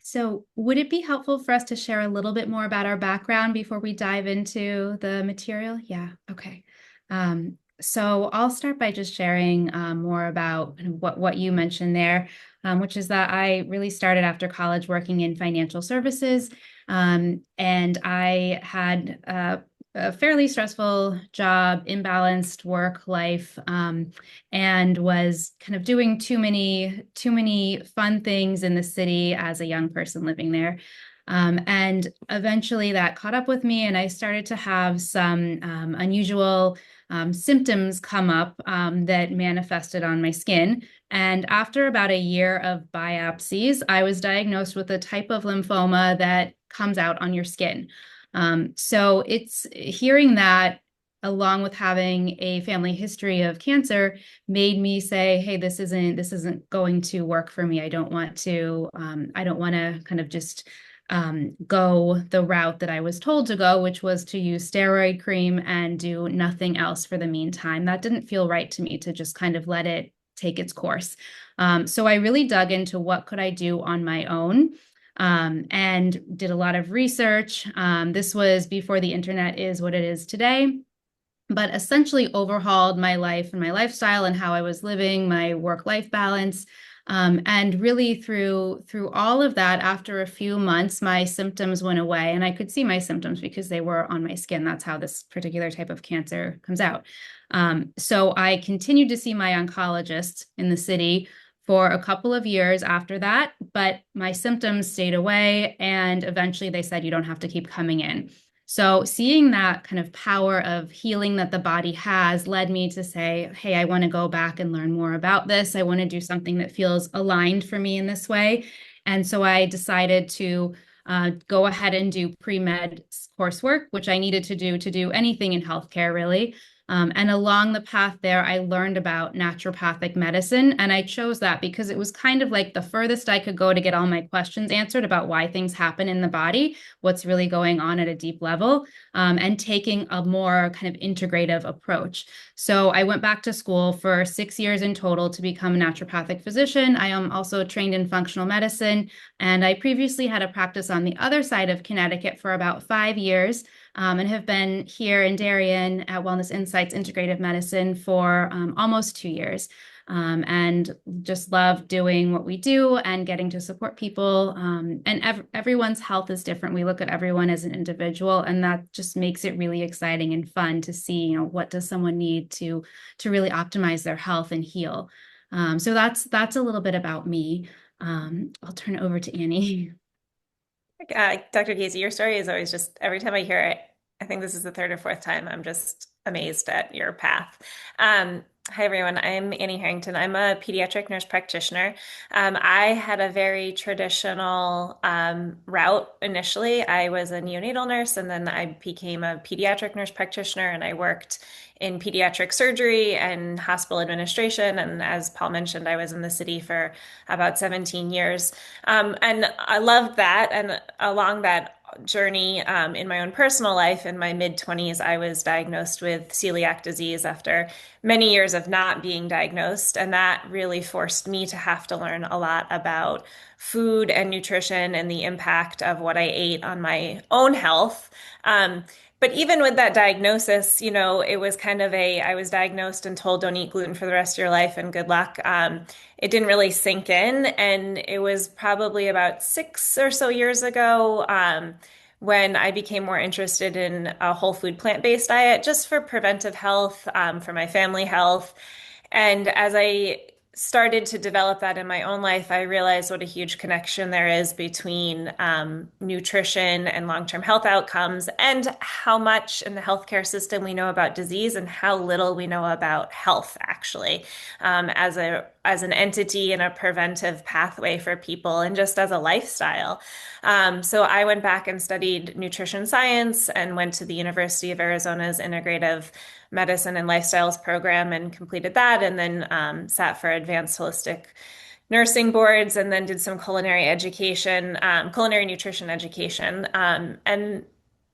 So, would it be helpful for us to share a little bit more about our background before we dive into the material? Yeah, okay. So I'll start by just sharing more about kind of what you mentioned there, which is that I really started after college working in financial services, and I had a fairly stressful job, imbalanced work life, and was kind of doing too many fun things in the city as a young person living there. And eventually that caught up with me, and I started to have some unusual symptoms come up that manifested on my skin. And after about a year of biopsies, I was diagnosed with a type of lymphoma that comes out on your skin. So it's hearing that along with having a family history of cancer made me say, hey, this isn't going to work for me. I don't want to kind of just go the route that I was told to go, which was to use steroid cream and do nothing else for the meantime. That didn't feel right to me, to just kind of let it take its course. So I really dug into what could I do on my own, and did a lot of research. This was before the internet is what it is today, but essentially overhauled my life and my lifestyle and how I was living, my work-life balance. And really through all of that, after a few months, my symptoms went away, and I could see my symptoms because they were on my skin. That's how this particular type of cancer comes out. So I continued to see my oncologist in the city for a couple of years after that, but my symptoms stayed away, and eventually they said, you don't have to keep coming in. So seeing that kind of power of healing that the body has led me to say, hey, I want to go back and learn more about this. I want to do something that feels aligned for me in this way. And so I decided to go ahead and do pre-med coursework, which I needed to do anything in healthcare, really. And along the path there, I learned about naturopathic medicine. And I chose that because it was kind of like the furthest I could go to get all my questions answered about why things happen in the body, what's really going on at a deep level, and taking a more kind of integrative approach. So I went back to school for 6 years in total to become a naturopathic physician. I am also trained in functional medicine, and I previously had a practice on the other side of Connecticut for about 5 years, and have been here in Darien at Wellness Insights Integrative Medicine for almost 2 years. And just love doing what we do and getting to support people. And everyone's health is different. We look at everyone as an individual, and that just makes it really exciting and fun to see, what does someone need to really optimize their health and heal. So that's a little bit about me. I'll turn it over to Annie. Dr. Casey, your story is always just, every time I hear it, I think this is the third or fourth time, I'm just amazed at your path. Hi, everyone. I'm Annie Harrington. I'm a pediatric nurse practitioner. I had a very traditional route initially. I was a neonatal nurse, and then I became a pediatric nurse practitioner, and I worked in pediatric surgery and hospital administration. And as Paul mentioned, I was in the city for about 17 years. And I loved that. And along that journey in my own personal life, in my mid-20s, I was diagnosed with celiac disease after many years of not being diagnosed. And that really forced me to have to learn a lot about food and nutrition and the impact of what I ate on my own health. But even with that diagnosis, it was kind of I was diagnosed and told don't eat gluten for the rest of your life and good luck. It didn't really sink in. And it was probably about 6 or so years ago, when I became more interested in a whole food plant-based diet just for preventive health, for my family health. And as I started to develop that in my own life, I realized what a huge connection there is between nutrition and long-term health outcomes, and how much in the healthcare system we know about disease and how little we know about health, actually, as an entity and a preventive pathway for people, and just as a lifestyle. So I went back and studied nutrition science and went to the University of Arizona's integrative medicine and lifestyles program and completed that, and then sat for advanced holistic nursing boards, and then did some culinary education, culinary nutrition education, and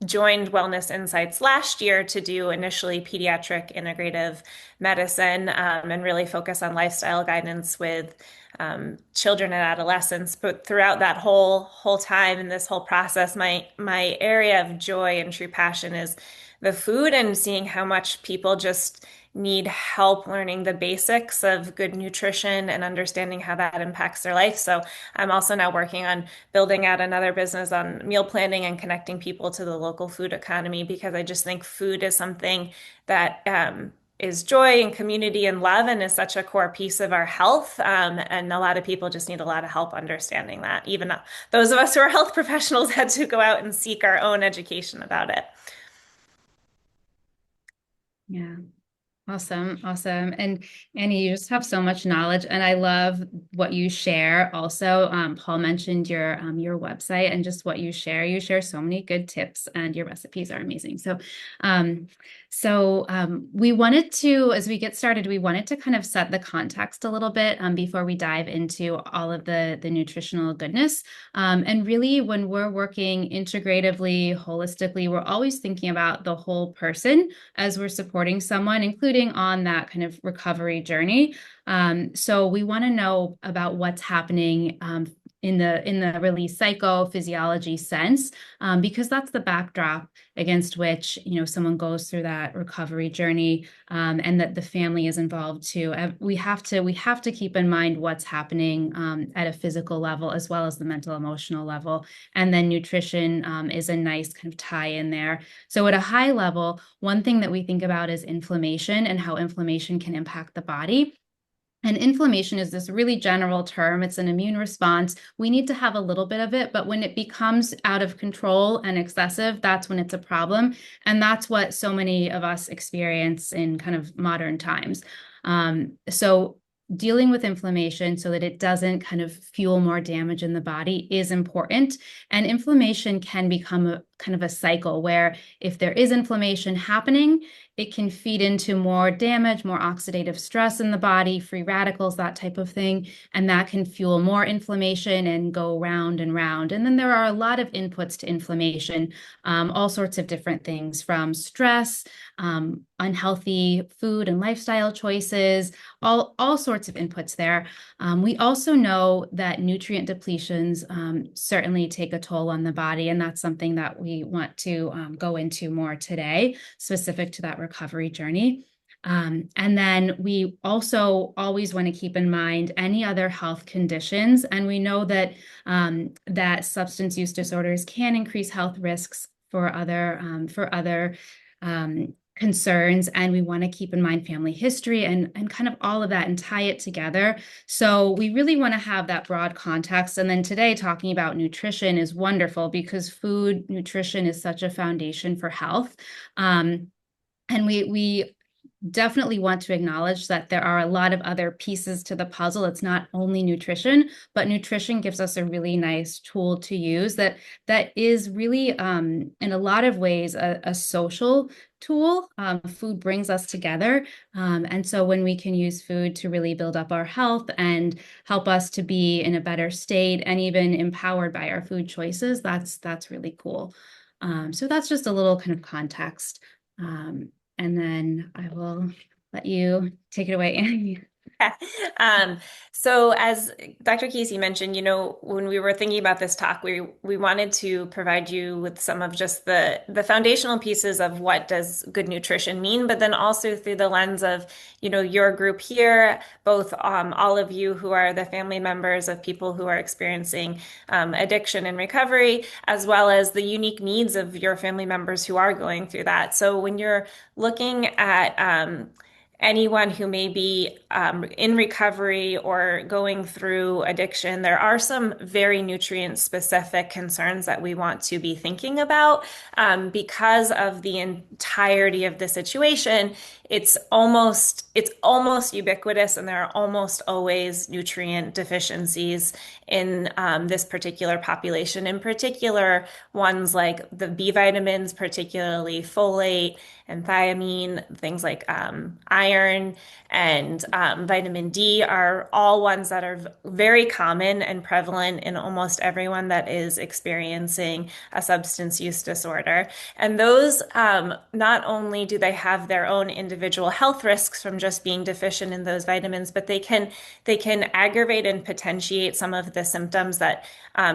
joined Wellness Insights last year to do initially pediatric integrative medicine, and really focus on lifestyle guidance with children and adolescents. But throughout that whole time and this whole process, my area of joy and true passion is the food and seeing how much people just need help learning the basics of good nutrition and understanding how that impacts their life. So I'm also now working on building out another business on meal planning and connecting people to the local food economy because I just think food is something that is joy and community and love and is such a core piece of our health. And a lot of people just need a lot of help understanding that. Even those of us who are health professionals had to go out and seek our own education about it. Yeah. Awesome. Awesome. And Annie, you just have so much knowledge and I love what you share. Also, Paul mentioned your website and just what you share. You share so many good tips and your recipes are amazing. Um, we wanted to, as we get started, we wanted to kind of set the context a little bit before we dive into all of the nutritional goodness. And really, when we're working integratively, holistically, we're always thinking about the whole person as we're supporting someone, including on that kind of recovery journey. So we want to know about what's happening in the really psychophysiology sense, because that's the backdrop against which someone goes through that recovery journey, and that the family is involved too. We have to keep in mind what's happening at a physical level as well as the mental emotional level, and then nutrition is a nice kind of tie in there. So at a high level, one thing that we think about is inflammation and how inflammation can impact the body. And inflammation is this really general term. It's an immune response. We need to have a little bit of it, but when it becomes out of control and excessive, that's when it's a problem. And that's what so many of us experience in kind of modern times. So dealing with inflammation so that it doesn't kind of fuel more damage in the body is important. And inflammation can become a kind of a cycle where if there is inflammation happening, it can feed into more damage, more oxidative stress in the body, free radicals, that type of thing. And that can fuel more inflammation and go round and round. And then there are a lot of inputs to inflammation, all sorts of different things from stress, unhealthy food and lifestyle choices, all sorts of inputs there. We also know that nutrient depletions certainly take a toll on the body, and that's something that we want to go into more today, specific to that recovery journey. And then we also always want to keep in mind any other health conditions, and we know that that substance use disorders can increase health risks for other concerns, and we want to keep in mind family history and kind of all of that and tie it together. So we really want to have that broad context. And then today talking about nutrition is wonderful because food nutrition is such a foundation for health. And we definitely want to acknowledge that there are a lot of other pieces to the puzzle. It's not only nutrition, but nutrition gives us a really nice tool to use that is really, in a lot of ways, a social tool. Food brings us together. And so when we can use food to really build up our health and help us to be in a better state and even empowered by our food choices, that's really cool. So that's just a little kind of context. And then I will let you take it away, Annie. Um, so as Dr. Casey mentioned, when we were thinking about this talk, we wanted to provide you with some of just the foundational pieces of what does good nutrition mean, but then also through the lens of, your group here, both all of you who are the family members of people who are experiencing addiction and recovery, as well as the unique needs of your family members who are going through that. So when you're looking at anyone who may be in recovery or going through addiction, there are some very nutrient specific concerns that we want to be thinking about because of the entirety of the situation. It's almost ubiquitous, and there are almost always nutrient deficiencies in this particular population. In particular, ones like the B vitamins, particularly folate and thiamine, things like iron and vitamin D are all ones that are very common and prevalent in almost everyone that is experiencing a substance use disorder. And those, not only do they have their own individual health risks from just being deficient in those vitamins, but they can aggravate and potentiate some of the symptoms that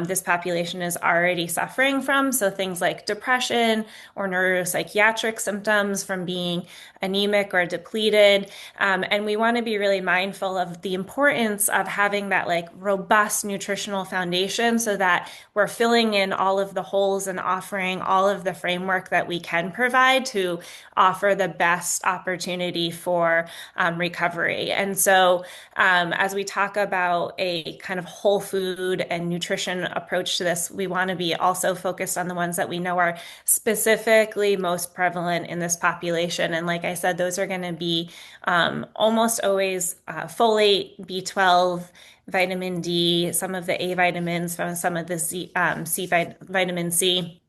this population is already suffering from. So things like depression or neuropsychiatric symptoms from being anemic or depleted. And we want to be really mindful of the importance of having that like robust nutritional foundation so that we're filling in all of the holes and offering all of the framework that we can provide to offer the best opportunity for recovery. And so, as we talk about a kind of whole food and nutrition approach to this, we want to be also focused on the ones that we know are specifically most prevalent in this population. And like I said, those are going to be almost always folate, B12, vitamin D, some of the A vitamins from some of the vitamin C,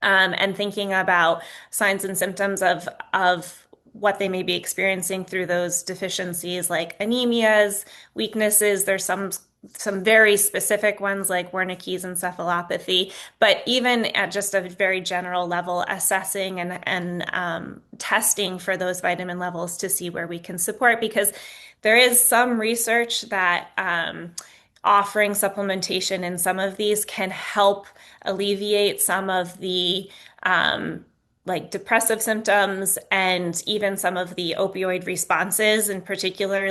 and thinking about signs and symptoms of what they may be experiencing through those deficiencies like anemias, weaknesses. There's some very specific ones like Wernicke's encephalopathy, but even at just a very general level, assessing and testing for those vitamin levels to see where we can support, because there is some research that offering supplementation in some of these can help alleviate some of the like depressive symptoms and even some of the opioid responses. And in particular,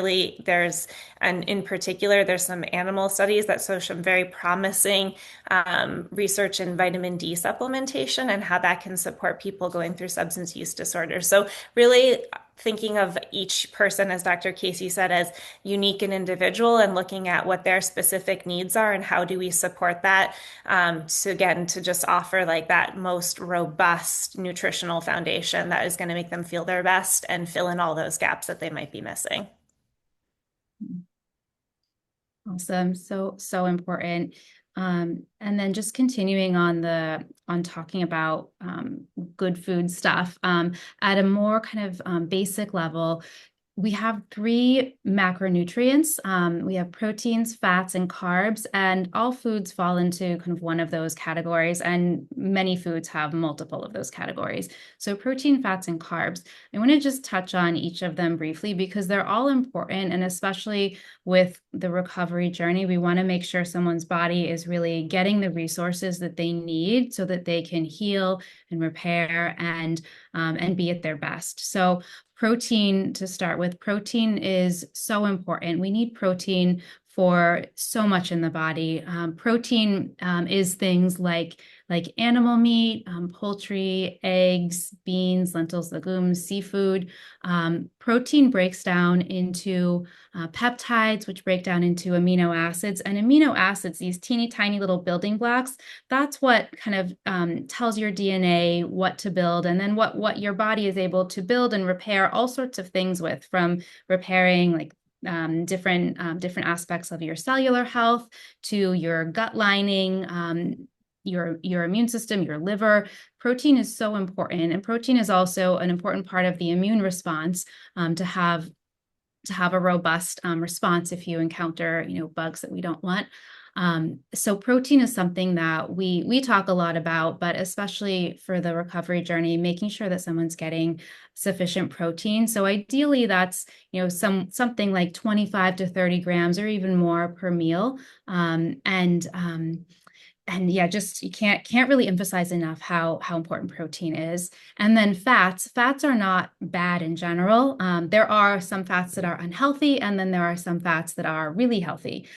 there's some animal studies that show some very promising research in vitamin D supplementation and how that can support people going through substance use disorders. So really thinking of each person, as Dr. Casey said, as unique and individual, and looking at what their specific needs are and how do we support that, to just offer like that most robust nutritional foundation that is going to make them feel their best and fill in all those gaps that they might be missing. Awesome. So important. And then just continuing on talking about good food stuff, at a more kind of basic level, we have three macronutrients. We have proteins, fats, and carbs, and all foods fall into kind of one of those categories, and many foods have multiple of those categories. So protein, fats, and carbs. I want to just touch on each of them briefly because they're all important, and especially with the recovery journey, we want to make sure someone's body is really getting the resources that they need so that they can heal and repair and be at their best. So protein, to start with, protein is so important. We need protein for so much in the body. Protein is things like animal meat, poultry, eggs, beans, lentils, legumes, seafood. Protein breaks down into peptides, which break down into amino acids. And amino acids, these teeny tiny little building blocks, that's what kind of tells your DNA what to build, and then what your body is able to build and repair all sorts of things with, from repairing like different aspects of your cellular health to your gut lining, your immune system, your liver. Protein is so important, and protein is also an important part of the immune response, to have a robust response if you encounter bugs that we don't want. So protein is something that we talk a lot about, but especially for the recovery journey, making sure that someone's getting sufficient protein. So ideally that's something like 25 to 30 grams or even more per meal. And yeah, just you can't really emphasize enough how important protein is. And then fats are not bad in general. There are some fats that are unhealthy, and then there are some fats that are really healthy.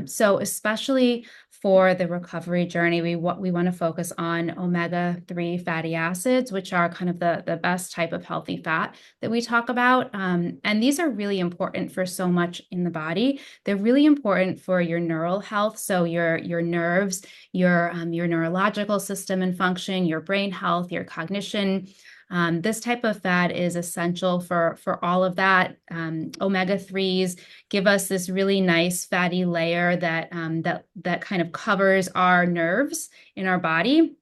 So especially for the recovery journey, we want to focus on omega-3 fatty acids, which are kind of the best type of healthy fat that we talk about. And these are really important for so much in the body. They're really important for your neural health, so your nerves, your neurological system and function, your brain health, your cognition. This type of fat is essential for all of that. Omega-3s give us this really nice fatty layer that kind of covers our nerves in our body.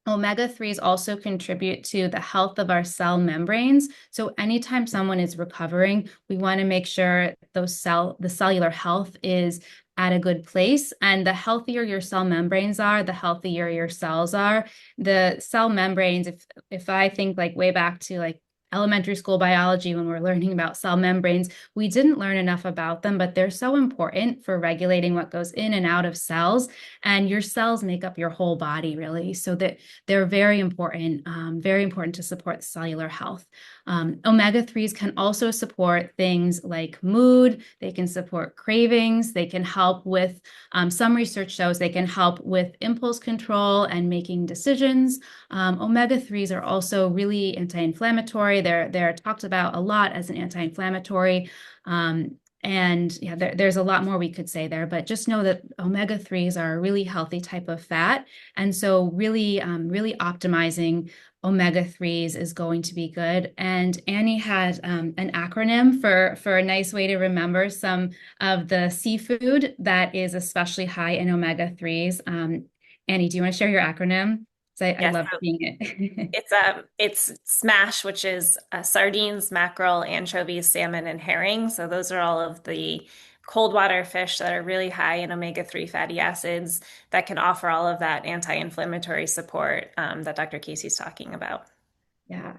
Omega-3s also contribute to the health of our cell membranes. So anytime someone is recovering, we want to make sure the cellular health is at a good place. And the healthier your cell membranes are, the healthier your cells are. The cell membranes, if I think like way back to like elementary school biology when we're learning about cell membranes, we didn't learn enough about them, but they're so important for regulating what goes in and out of cells. And your cells make up your whole body, really. So that they're very important to support cellular health. Omega-3s can also support things like mood. They can support cravings. They can help with, some research shows they can help with impulse control and making decisions. Omega-3s are also really anti-inflammatory. They're talked about a lot as an anti-inflammatory. And yeah, there's a lot more we could say there, but just know that omega-3s are a really healthy type of fat. And so really optimizing omega-3s is going to be good. And Annie had an acronym for a nice way to remember some of the seafood that is especially high in omega-3s. Annie, do you want to share your acronym? Because I Yes, love so seeing it. it's SMASH, which is sardines, mackerel, anchovies, salmon, and herring. So those are all of the cold water fish that are really high in omega-3 fatty acids that can offer all of that anti-inflammatory support that Dr. Casey's talking about. Yeah.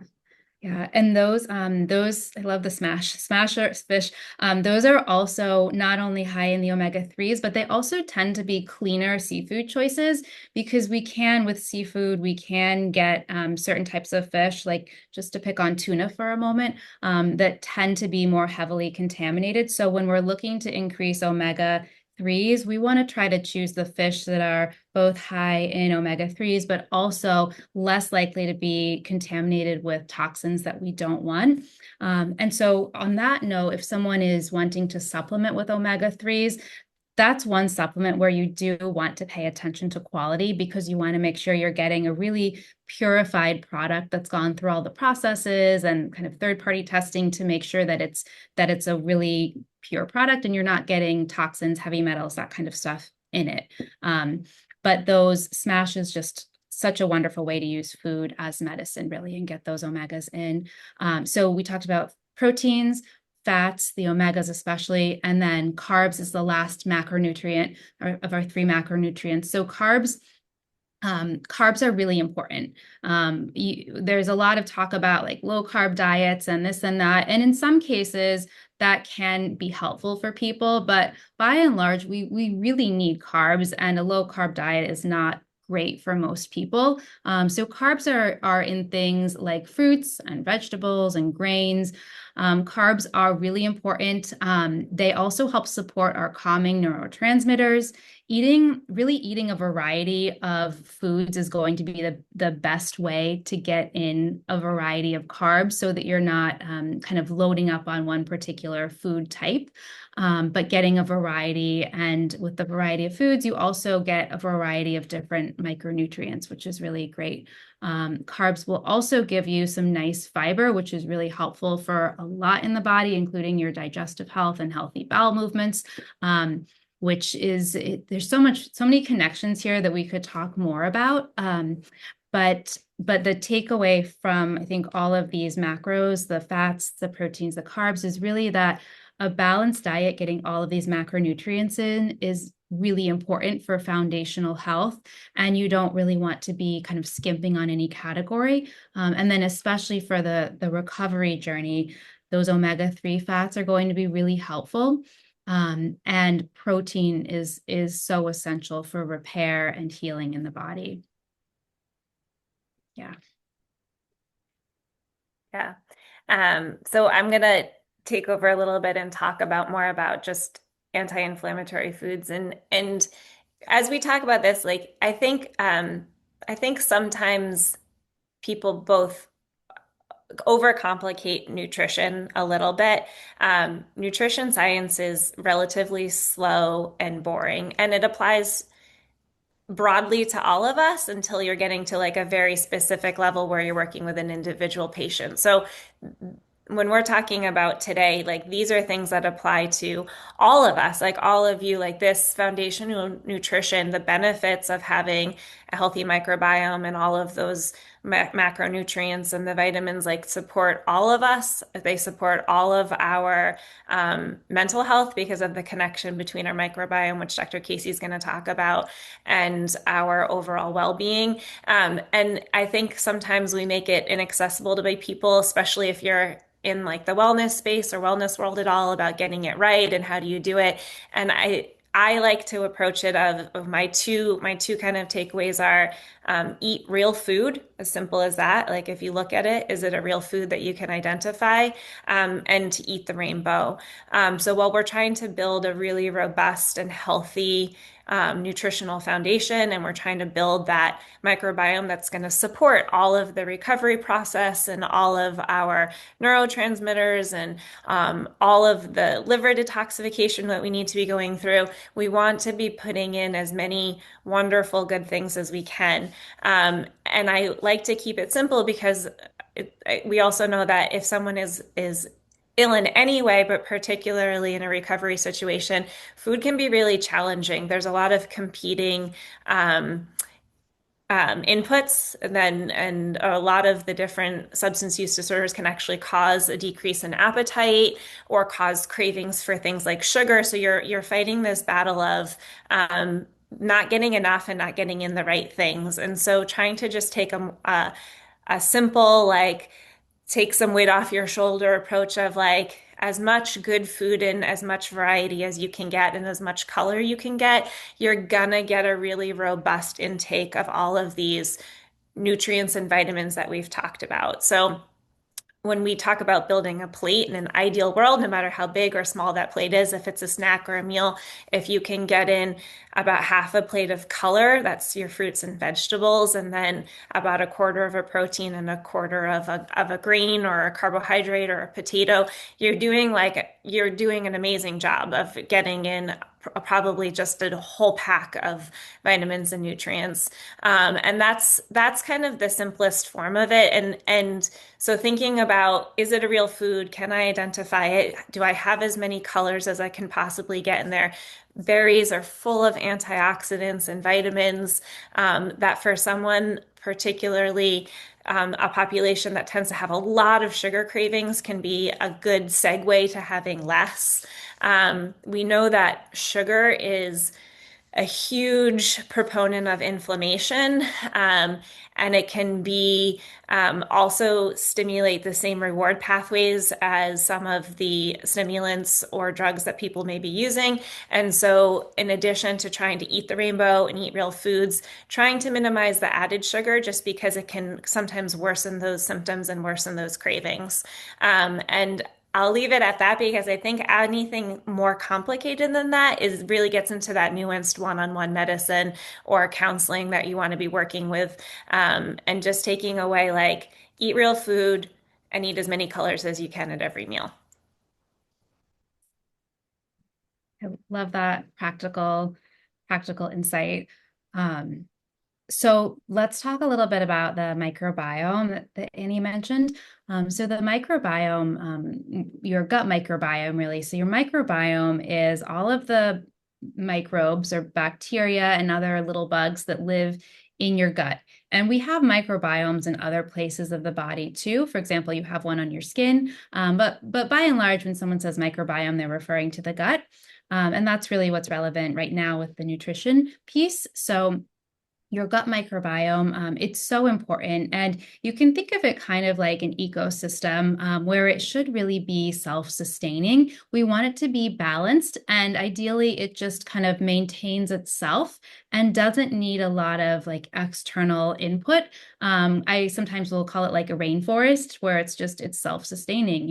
Yeah, and those I love the smasher fish. Those are also not only high in the omega-3s, but they also tend to be cleaner seafood choices because with seafood, we can get certain types of fish, like just to pick on tuna for a moment, that tend to be more heavily contaminated. So when we're looking to increase omega-3s, we want to try to choose the fish that are both high in omega-3s, but also less likely to be contaminated with toxins that we don't want. And so on that note, if someone is wanting to supplement with omega-3s, that's one supplement where you do want to pay attention to quality because you want to make sure you're getting a really purified product that's gone through all the processes and kind of third-party testing to make sure that it's a really pure product and you're not getting toxins, heavy metals, that kind of stuff in it. But those smash is just such a wonderful way to use food as medicine, really, and get those omegas in. So we talked about proteins, fats, the omegas especially, and then carbs is the last macronutrient of our three macronutrients. So carbs are really important. There's a lot of talk about like low carb diets and this and that. And in some cases, that can be helpful for people. But by and large, we really need carbs, and a low carb diet is not great for most people. So carbs are in things like fruits and vegetables and grains. Carbs are really important. They also help support our calming neurotransmitters. Eating a variety of foods is going to be the best way to get in a variety of carbs so that you're not kind of loading up on one particular food type, but getting a variety. And with the variety of foods, you also get a variety of different micronutrients, which is really great. Carbs will also give you some nice fiber, which is really helpful for a lot in the body, including your digestive health and healthy bowel movements. There's so many connections here that we could talk more about. But the takeaway from, I think, all of these macros, the fats, the proteins, the carbs, is really that a balanced diet, getting all of these macronutrients in, is really important for foundational health. And you don't really want to be kind of skimping on any category. And then especially for the recovery journey, those omega-3 fats are going to be really helpful. And protein is so essential for repair and healing in the body. Yeah. Yeah. So I'm gonna take over a little bit and talk about more about just anti-inflammatory foods and as we talk about this, like I think sometimes people both overcomplicate nutrition a little bit. Nutrition science is relatively slow and boring, and it applies broadly to all of us until you're getting to like a very specific level where you're working with an individual patient. So when we're talking about today, like these are things that apply to all of us, like all of you, like this foundational nutrition, the benefits of having healthy microbiome and all of those macronutrients and the vitamins like support all of us. They support all of our mental health because of the connection between our microbiome, which Dr. Casey is going to talk about, and our overall well-being. And I think sometimes we make it inaccessible to by people, especially if you're in like the wellness space or wellness world at all, about getting it right and how do you do it. And I like to approach it of my two kind of takeaways are eat real food, as simple as that. Like if you look at it, is it a real food that you can identify? And to eat the rainbow. So while we're trying to build a really robust and healthy nutritional foundation, and we're trying to build that microbiome that's going to support all of the recovery process and all of our neurotransmitters and all of the liver detoxification that we need to be going through. We want to be putting in as many wonderful, good things as we can. And I like to keep it simple because we also know that if someone is ill in any way, but particularly in a recovery situation, food can be really challenging. There's a lot of competing inputs, and a lot of the different substance use disorders can actually cause a decrease in appetite or cause cravings for things like sugar. So you're fighting this battle of not getting enough and not getting in the right things. And so trying to just take a simple like take some weight off your shoulder approach of like as much good food and as much variety as you can get and as much color you can get, you're gonna get a really robust intake of all of these nutrients and vitamins that we've talked about. So when we talk about building a plate in an ideal world, no matter how big or small that plate is, if it's a snack or a meal, if you can get in about half a plate of color, that's your fruits and vegetables, and then about a quarter of a protein and a quarter of a grain or a carbohydrate or a potato, you're doing an amazing job of getting in probably just a whole pack of vitamins and nutrients. And that's kind of the simplest form of it. And so thinking about, is it a real food? Can I identify it? Do I have as many colors as I can possibly get in there? Berries are full of antioxidants and vitamins that for someone particularly a population that tends to have a lot of sugar cravings can be a good segue to having less. We know that sugar is a huge proponent of inflammation, and it can be also stimulate the same reward pathways as some of the stimulants or drugs that people may be using. And so, in addition to trying to eat the rainbow and eat real foods, trying to minimize the added sugar just because it can sometimes worsen those symptoms and worsen those cravings. And I'll leave it at that because I think anything more complicated than that is really gets into that nuanced one-on-one medicine or counseling that you want to be working with, and just taking away like eat real food and eat as many colors as you can at every meal. I love that practical insight. Um, So let's talk a little bit about the microbiome that Annie mentioned. So the microbiome, your gut microbiome, really. So your microbiome is all of the microbes or bacteria and other little bugs that live in your gut. And we have microbiomes in other places of the body too. For example, you have one on your skin. But by and large, when someone says microbiome, they're referring to the gut. And that's really what's relevant right now with the nutrition piece. So your gut microbiome, it's so important. And you can think of it kind of like an ecosystem where it should really be self-sustaining. We want it to be balanced, and ideally it just kind of maintains itself and doesn't need a lot of like external input. I sometimes will call it like a rainforest where it's self-sustaining.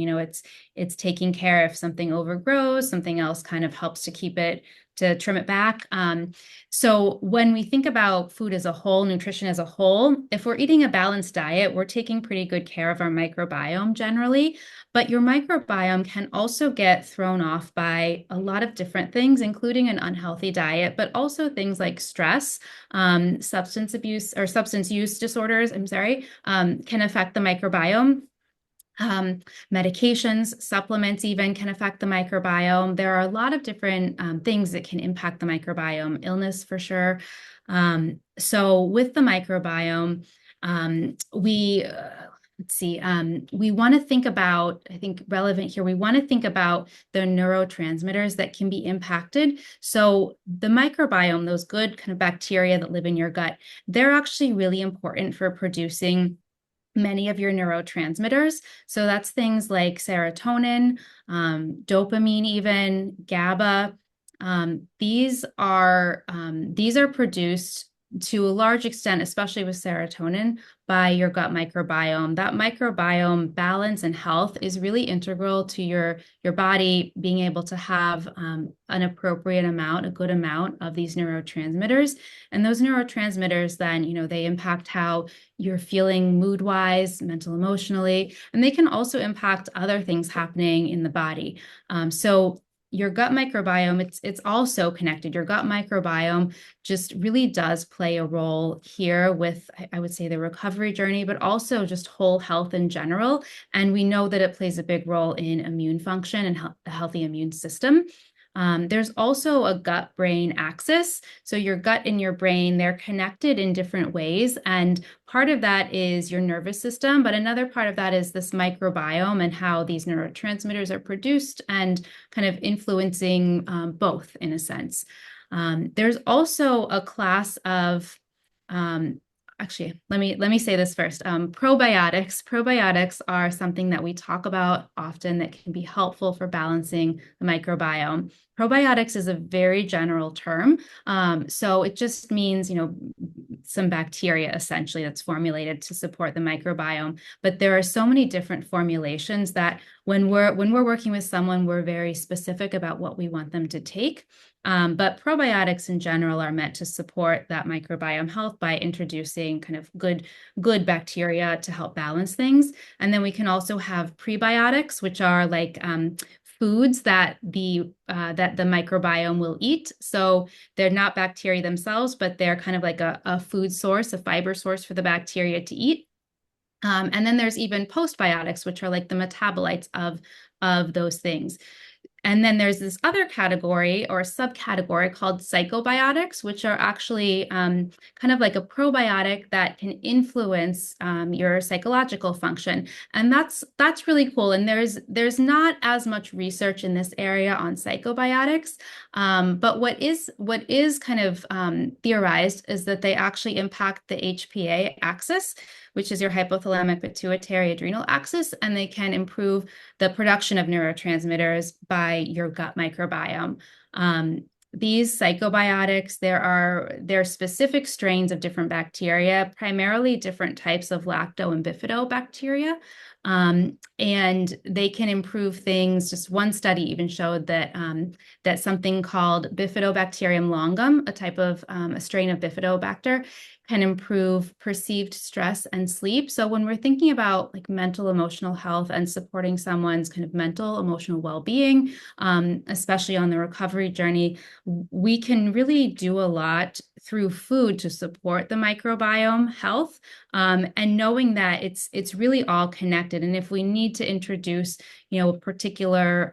It's taking care if something overgrows, something else kind of helps to trim it back. So when we think about food as a whole, nutrition as a whole, if we're eating a balanced diet, we're taking pretty good care of our microbiome generally. But your microbiome can also get thrown off by a lot of different things, including an unhealthy diet, but also things like stress, substance use disorders, can affect the microbiome. Um, Medications, supplements even can affect the microbiome. There are a lot of different things that can impact the microbiome, illness for sure. So with the microbiome, let's see, we want to think about, I think relevant here, we want to think about the neurotransmitters that can be impacted. So the microbiome, those good kind of bacteria that live in your gut, they're actually really important for producing many of your neurotransmitters. So that's things like serotonin, dopamine, even GABA. These are produced to a large extent, especially with serotonin, by your gut microbiome. That microbiome balance and health is really integral to your body being able to have an appropriate amount, a good amount of these neurotransmitters. And those neurotransmitters then, they impact how you're feeling mood wise, mental, emotionally, and they can also impact other things happening in the body. So your gut microbiome, it's also connected. Your gut microbiome just really does play a role here with, I would say, the recovery journey, but also just whole health in general. And we know that it plays a big role in immune function and a healthy immune system. There's also a gut-brain axis. So your gut and your brain, they're connected in different ways. And part of that is your nervous system, but another part of that is this microbiome and how these neurotransmitters are produced and kind of influencing both in a sense. There's also a class of actually, let me say this first. Probiotics. Probiotics are something that we talk about often that can be helpful for balancing the microbiome. Probiotics is a very general term. So it just means, some bacteria essentially that's formulated to support the microbiome. But there are so many different formulations that when we're working with someone, we're very specific about what we want them to take. But probiotics in general are meant to support that microbiome health by introducing kind of good bacteria to help balance things. And then we can also have prebiotics, which are like foods that the microbiome will eat. So they're not bacteria themselves, but they're kind of like a food source, a fiber source for the bacteria to eat. And then there's even postbiotics, which are like the metabolites of those things. And then there's this other category or subcategory called psychobiotics, which are actually kind of like a probiotic that can influence your psychological function. And that's really cool. And there's not as much research in this area on psychobiotics. But what is kind of theorized is that they actually impact the HPA axis, which is your hypothalamic pituitary adrenal axis, and they can improve the production of neurotransmitters by your gut microbiome. These psychobiotics, there are specific strains of different bacteria, primarily different types of lacto and bifidobacteria. And they can improve things. Just one study even showed that something called Bifidobacterium longum, a type of a strain of Bifidobacter, can improve perceived stress and sleep. So when we're thinking about like mental, emotional health and supporting someone's kind of mental, emotional well-being, especially on the recovery journey, we can really do a lot through food to support the microbiome health. And knowing that it's really all connected. And if we need to introduce, a particular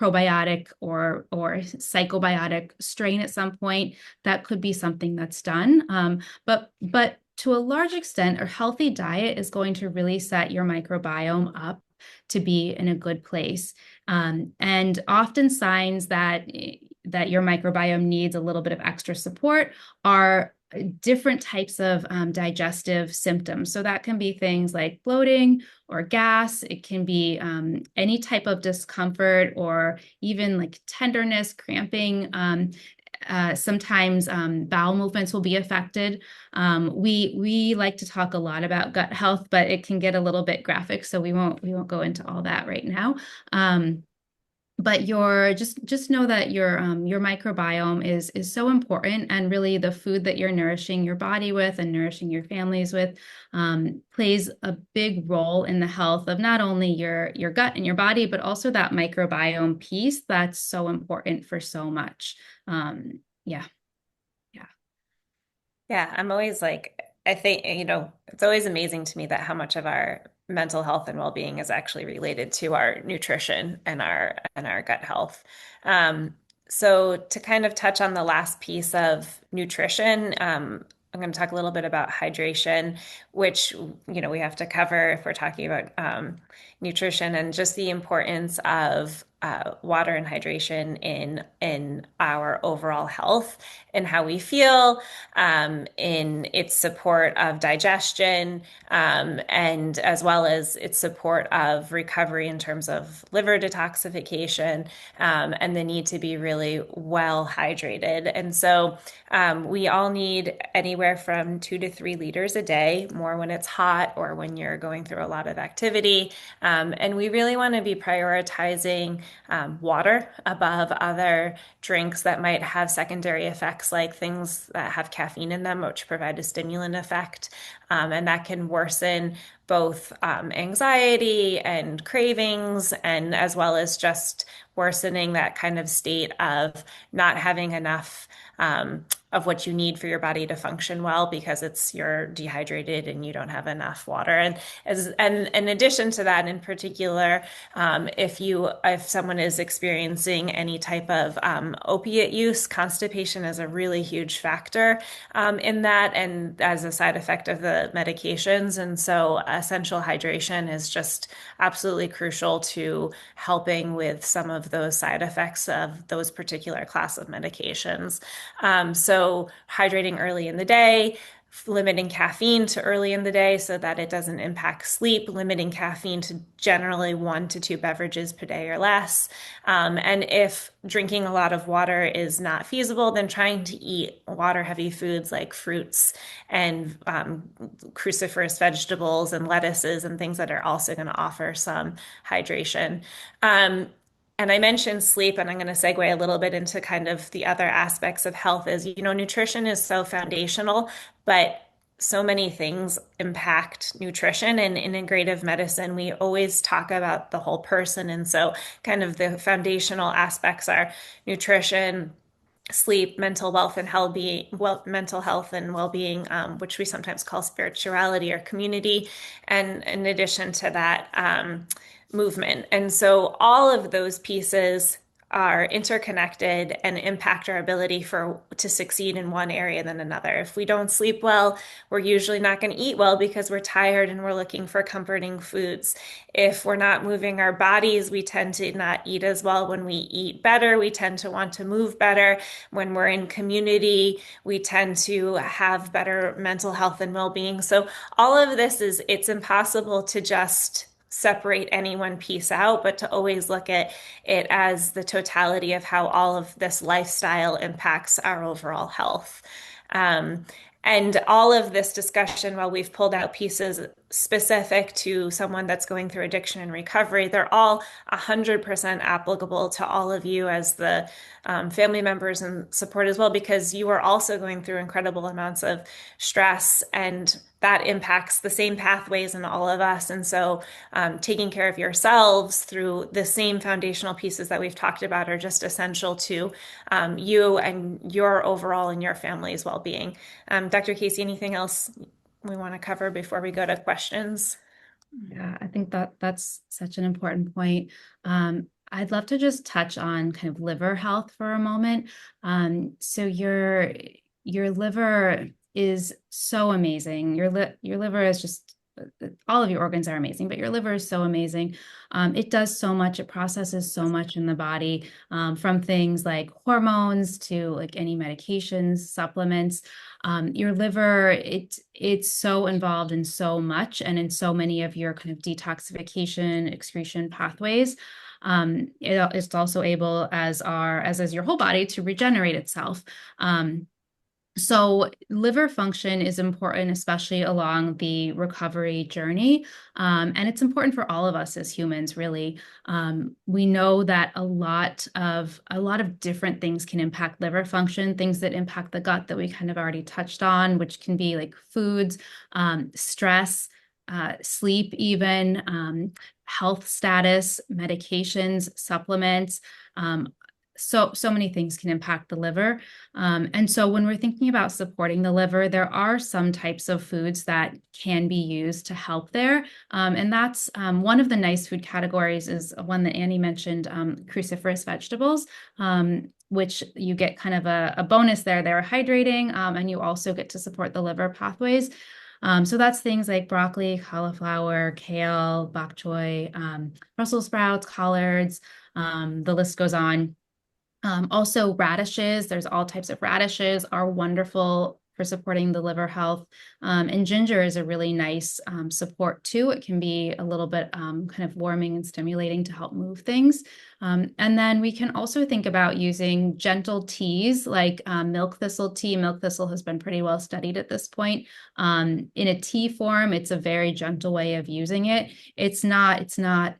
probiotic or psychobiotic strain at some point, that could be something that's done. But to a large extent, a healthy diet is going to really set your microbiome up to be in a good place. And often signs that your microbiome needs a little bit of extra support are different types of digestive symptoms. So that can be things like bloating or gas. It can be any type of discomfort or even like tenderness, cramping. Sometimes bowel movements will be affected. We like to talk a lot about gut health, but it can get a little bit graphic, so we won't go into all that right now. But just know that your microbiome is so important, and really the food that you're nourishing your body with and nourishing your families with plays a big role in the health of not only your gut and your body, but also that microbiome piece that's so important for so much. Yeah, yeah. Yeah, I'm always like, I think, it's always amazing to me that how much of our mental health and well-being is actually related to our nutrition and our gut health. Um, so to kind of touch on the last piece of nutrition, I'm going to talk a little bit about hydration, which we have to cover if we're talking about nutrition and just the importance of water and hydration in our overall health and how we feel, in its support of digestion, and as well as its support of recovery in terms of liver detoxification, and the need to be really well hydrated. And so we all need anywhere from 2 to 3 liters a day, more when it's hot or when you're going through a lot of activity. And we really want to be prioritizing water above other drinks that might have secondary effects, like things that have caffeine in them, which provide a stimulant effect. And that can worsen both anxiety and cravings, and as well as just worsening that kind of state of not having enough of what you need for your body to function well because you're dehydrated and you don't have enough water. And in addition to that, in particular, if someone is experiencing any type of opiate use, constipation is a really huge factor in that, and as a side effect of the medications. And so essential hydration is just absolutely crucial to helping with some of those side effects of those particular class of medications. So hydrating early in the day, limiting caffeine to early in the day so that it doesn't impact sleep, limiting caffeine to generally 1 to 2 beverages per day or less. And if drinking a lot of water is not feasible, then trying to eat water-heavy foods like fruits and cruciferous vegetables and lettuces and things that are also going to offer some hydration. And I mentioned sleep, and I'm going to segue a little bit into kind of the other aspects of health is, nutrition is so foundational, but so many things impact nutrition. And in integrative medicine, we always talk about the whole person. And so kind of the foundational aspects are nutrition, sleep, mental health and well-being, which we sometimes call spirituality or community, and in addition to that, movement. And so all of those pieces are interconnected and impact our ability to succeed in one area than another. If we don't sleep well, we're usually not going to eat well because we're tired and we're looking for comforting foods. If we're not moving our bodies, we tend to not eat as well. When we eat better, we tend to want to move better. When we're in community, we tend to have better mental health and well-being. So all of this it's impossible to just separate any one piece out, but to always look at it as the totality of how all of this lifestyle impacts our overall health. Um, and all of this discussion, while we've pulled out pieces specific to someone that's going through addiction and recovery, they're all 100% applicable to all of you as the family members and support as well, because you are also going through incredible amounts of stress, and that impacts the same pathways in all of us. And so taking care of yourselves through the same foundational pieces that we've talked about are just essential to you and your overall and your family's well-being. Dr. Casey, anything else we want to cover before we go to questions? Yeah, I think that's such an important point. I'd love to just touch on kind of liver health for a moment. So your liver is so amazing. Your liver is just, all of your organs are amazing, but your liver is so amazing. It does so much. It processes so much in the body, from things like hormones to like any medications, supplements. Your liver, it's so involved in so much and in so many of your kind of detoxification, excretion pathways. It's also able, as is your whole body, to regenerate itself. So liver function is important, especially along the recovery journey. And it's important for all of us as humans, really. We know that a lot of different things can impact liver function, things that impact the gut that we kind of already touched on, which can be like foods, stress, sleep, even health status, medications, supplements, so many things can impact the liver. And so when we're thinking about supporting the liver, there are some types of foods that can be used to help there. And that's one of the nice food categories is one that Annie mentioned, cruciferous vegetables. Which you get kind of a bonus there. They're hydrating, and you also get to support the liver pathways. So that's things like broccoli, cauliflower, kale, bok choy, Brussels sprouts, collards, the list goes on. Also radishes, there's all types of radishes are wonderful for supporting the liver health. And ginger is a really nice support too. It can be a little bit kind of warming and stimulating to help move things. And then we can also think about using gentle teas like milk thistle tea. Milk thistle has been pretty well studied at this point. In a tea form, it's a very gentle way of using it. It's not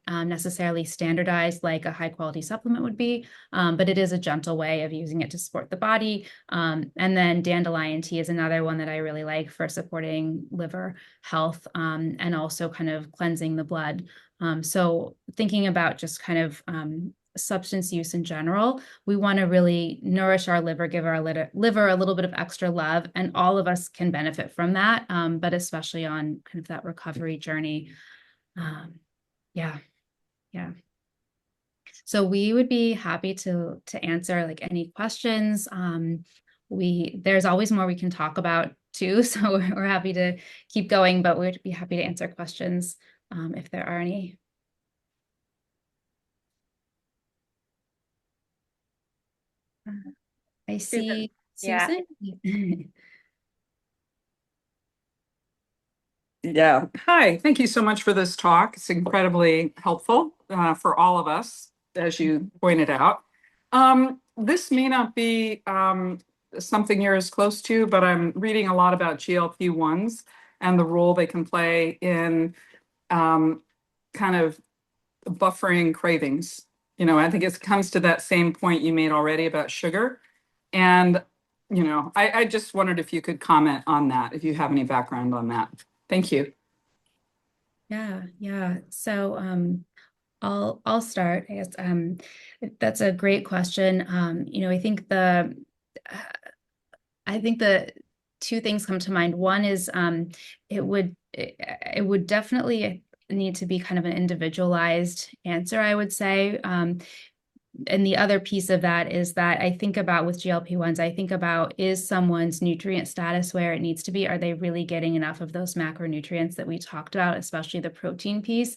necessarily standardized like a high quality supplement would be, but it is a gentle way of using it to support the body. And then dandelion tea is another one that I really like for supporting liver health, and also kind of cleansing the blood. So thinking about just kind of substance use in general, we want to really nourish our liver, give our liver a little bit of extra love, and all of us can benefit from that, but especially on kind of that recovery journey. Yeah, yeah. So we would be happy to answer like any questions. There's always more we can talk about too, so we're happy to keep going, but we'd be happy to answer questions if there are any. I Susan. see Yeah. Susan. Yeah. Hi. Thank you so much for this talk. It's incredibly helpful for all of us, as you pointed out. This may not be something you're as close to, but I'm reading a lot about GLP-1s and the role they can play in kind of buffering cravings. I think it comes to that same point you made already about sugar. And, I just wondered if you could comment on that, if you have any background on that. Thank you. Yeah, yeah. So I'll start. I guess that's a great question. I think the two things come to mind. One is it would definitely need to be kind of an individualized answer, I would say. And the other piece of that is that I think about with GLP-1s, I think about, is someone's nutrient status where it needs to be? Are they really getting enough of those macronutrients that we talked about, especially the protein piece?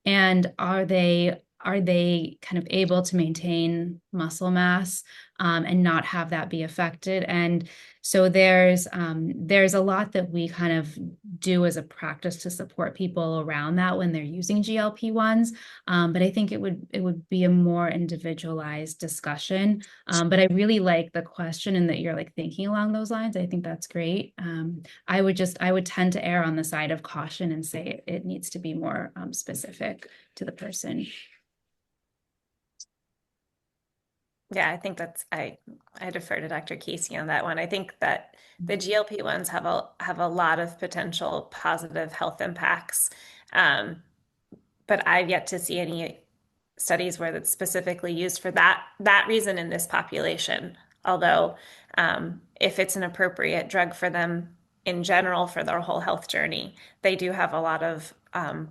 And are they kind of able to maintain muscle mass and not have that be affected? And so there's a lot that we kind of do as a practice to support people around that when they're using GLP-1s. But I think it would be a more individualized discussion. But I really like the question and that you're like thinking along those lines. I think that's great. I would tend to err on the side of caution and say it needs to be more specific to the person. Yeah, I think I defer to Dr. Casey on that one. I think that the GLP-1s have a lot of potential positive health impacts. But I've yet to see any studies where that's specifically used for that reason in this population. Although, if it's an appropriate drug for them in general for their whole health journey, they do have a lot of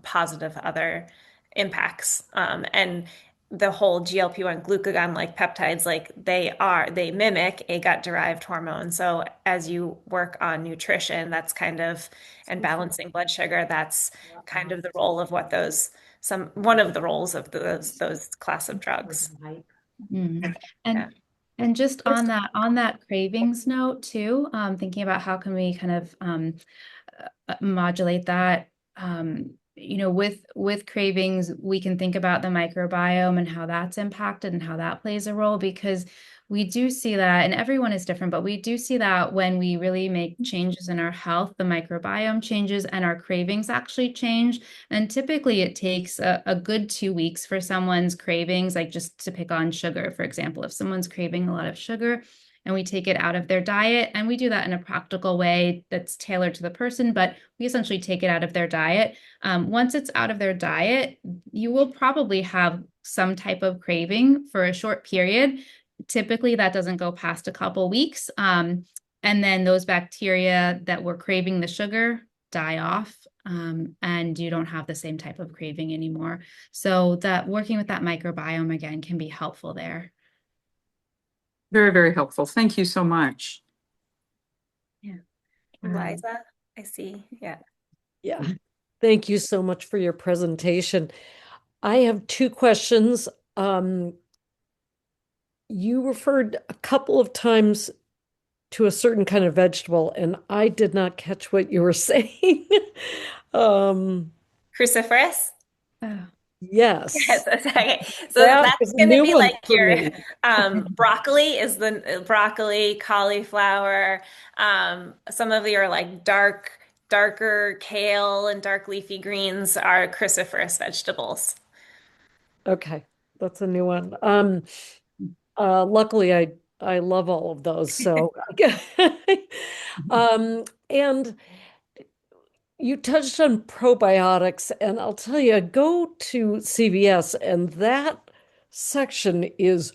positive other impacts. And the whole GLP-1 glucagon like peptides, like they mimic a gut-derived hormone. So as you work on nutrition, that's kind of and balancing blood sugar, that's kind of the role of what those one of the roles of those class of drugs. Mm. Yeah. And just on that cravings note too, thinking about how can we kind of modulate that. With cravings, we can think about the microbiome and how that's impacted and how that plays a role, because we do see that, and everyone is different, but we do see that when we really make changes in our health, the microbiome changes and our cravings actually change. And typically it takes a good 2 weeks for someone's cravings, like just to pick on sugar, for example, if someone's craving a lot of sugar, and we take it out of their diet, and we do that in a practical way that's tailored to the person, but we essentially take it out of their diet. Once it's out of their diet, you will probably have some type of craving for a short period. typically that doesn't go past a couple weeks. And then those bacteria that were craving the sugar die off, and you don't have the same type of craving anymore. So that working with that microbiome again can be helpful there. Very, very helpful. Thank you so much. Yeah. Liza, I see. Yeah. Yeah. Thank you so much for your presentation. I have two questions. You referred a couple of times to a certain kind of vegetable, and I did not catch what you were saying. Um, Cruciferous? Oh, yes, Yes, okay. So that that's is a going to new be one like for your me. broccoli is the broccoli, cauliflower, some of your like darker kale and dark leafy greens are cruciferous vegetables. Okay, that's a new one. Luckily, I love all of those. So, and you touched on probiotics, and I'll tell you, go to CVS, and that section is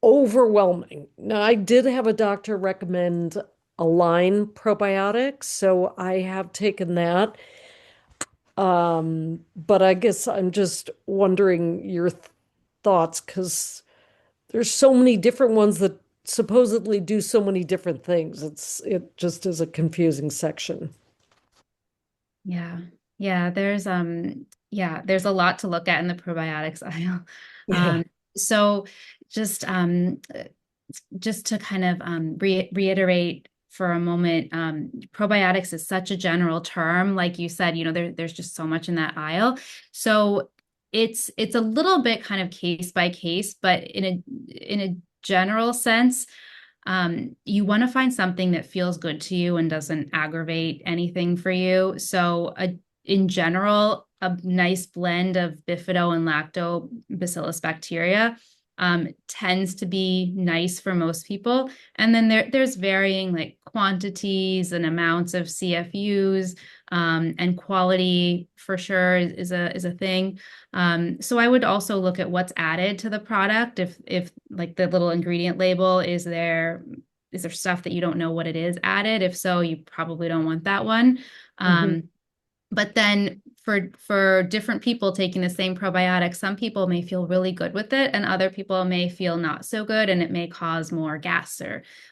overwhelming. Now, I did have a doctor recommend Align probiotics, so I have taken that. But I guess I'm just wondering your thoughts because there's so many different ones that supposedly do so many different things. It just is a confusing section. yeah. There's a lot to look at in the probiotics aisle. Yeah. Um, so just just to kind of reiterate for a moment, probiotics is such a general term. Like you said, there's just so much in that aisle. So it's a little bit kind of case by case, but in a general sense, you want to find something that feels good to you and doesn't aggravate anything for you. So, in general, a nice blend of bifido and lactobacillus bacteria tends to be nice for most people. And then there's varying like quantities and amounts of CFUs, and quality for sure is a thing. So I would also look at what's added to the product. If like the little ingredient label, is there stuff that you don't know what it is added? If so, you probably don't want that one. Mhm. But then for different people taking the same probiotic, some people may feel really good with it, and other people may feel not so good, and it may cause more gas